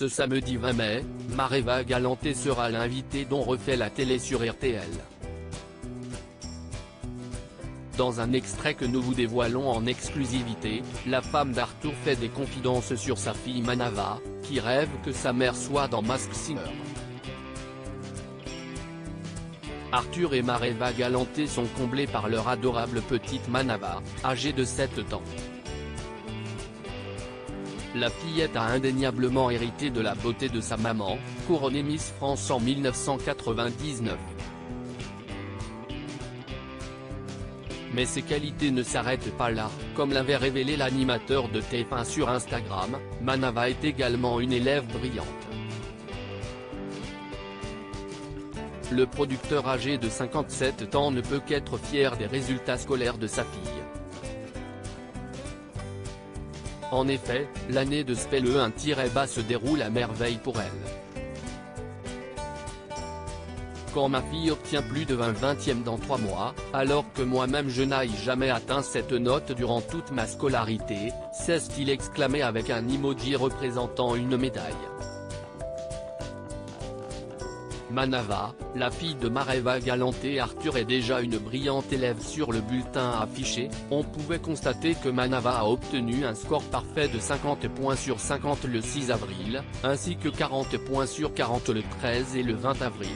Ce samedi 20 mai, Maréva Galanté sera l'invité dont refait la télé sur RTL. Dans un extrait que nous vous dévoilons en exclusivité, la femme d'Arthur fait des confidences sur sa fille Manava, qui rêve que sa mère soit dans Masked Singer. Arthur et Maréva Galanté sont comblés par leur adorable petite Manava, âgée de 7 ans. La fillette a indéniablement hérité de la beauté de sa maman, couronnée Miss France en 1999. Mais ses qualités ne s'arrêtent pas là, comme l'avait révélé l'animateur de TF1 sur Instagram, Manava est également une élève brillante. Le producteur âgé de 57 ans ne peut qu'être fier des résultats scolaires de sa fille. En effet, l'année de SPE1-bas se déroule à merveille pour elle. Quand ma fille obtient plus de 20e dans 3 mois, alors que moi-même je n'aille jamais atteint cette note durant toute ma scolarité, s'est-il exclamé avec un emoji représentant une médaille. Manava, la fille de Maréva Galanté Arthur est déjà une brillante élève. Sur le bulletin affiché, on pouvait constater que Manava a obtenu un score parfait de 50 points sur 50 le 6 avril, ainsi que 40 points sur 40 le 13 et le 20 avril.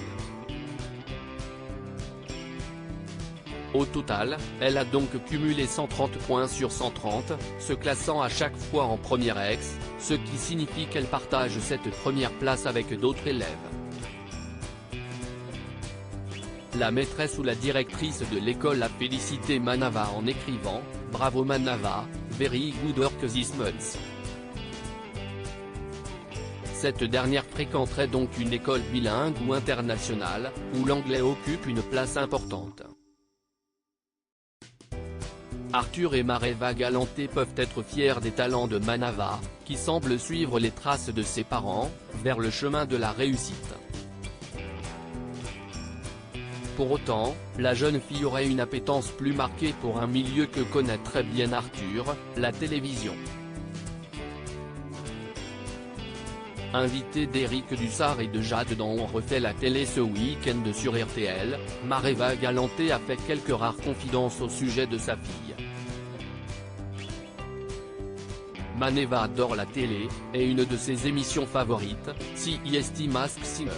Au total, elle a donc cumulé 130 points sur 130, se classant à chaque fois en première ex, ce qui signifie qu'elle partage cette première place avec d'autres élèves. La maîtresse ou la directrice de l'école a félicité Manava en écrivant « Bravo Manava, very good work this month ». Cette dernière fréquenterait donc une école bilingue ou internationale, où l'anglais occupe une place importante. Arthur et Maréva Galanté peuvent être fiers des talents de Manava, qui semble suivre les traces de ses parents, vers le chemin de la réussite. Pour autant, la jeune fille aurait une appétence plus marquée pour un milieu que connaît très bien Arthur, la télévision. Invité d'Éric Dussart et de Jade dans On refait la télé ce week-end sur RTL, Maréva Galanté a fait quelques rares confidences au sujet de sa fille. Maneva adore la télé, et une de ses émissions favorites, CIST Masked Singer.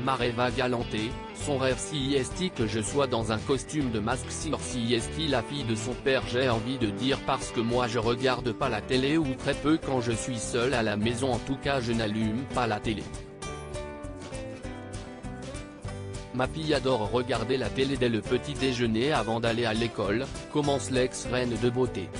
Maréva Galanté, son rêve CIST que je sois dans un costume de Masked Singer. CIST la fille de son père, j'ai envie de dire parce que moi je regarde pas la télé ou très peu quand je suis seul à la maison, en tout cas je n'allume pas la télé. Ma fille adore regarder la télé dès le petit déjeuner avant d'aller à l'école, commence l'ex-reine de beauté.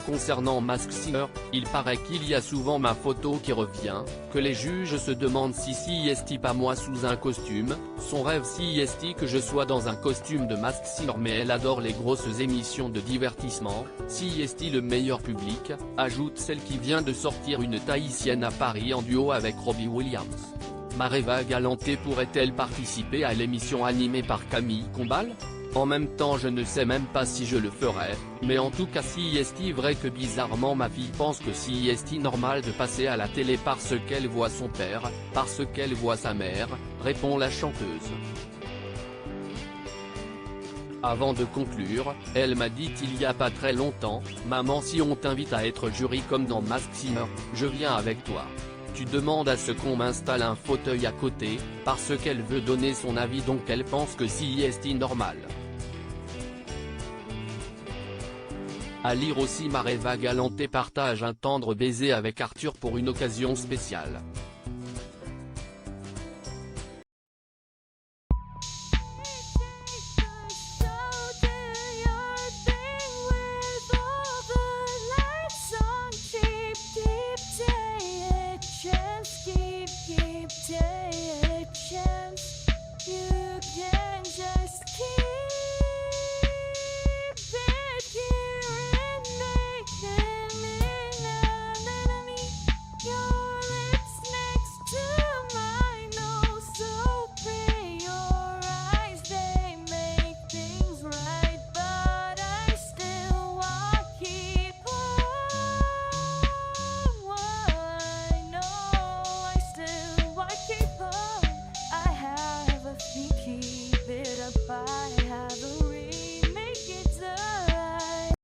Concernant Masked Singer, il paraît qu'il y a souvent ma photo qui revient, que les juges se demandent si CIST pas moi sous un costume, son rêve CIST que je sois dans un costume de Masked Singer, mais elle adore les grosses émissions de divertissement, CIST le meilleur public, ajoute celle qui vient de sortir une tahitienne à Paris en duo avec Robbie Williams. Maréva Galanté pourrait-elle participer à l'émission animée par Camille Combal ? En même temps je ne sais même pas si je le ferais, mais en tout cas CIST vrai que bizarrement ma fille pense que CIST normal de passer à la télé parce qu'elle voit son père, parce qu'elle voit sa mère, répond la chanteuse. Avant de conclure, elle m'a dit il y a pas très longtemps, maman si on t'invite à être jury comme dans Masked Singer, je viens avec toi. Tu demandes à ce qu'on m'installe un fauteuil à côté, parce qu'elle veut donner son avis donc elle pense que CIST normal. À lire aussi Maréva Galanté partage un tendre baiser avec Arthur pour une occasion spéciale. Keep take a chance, you can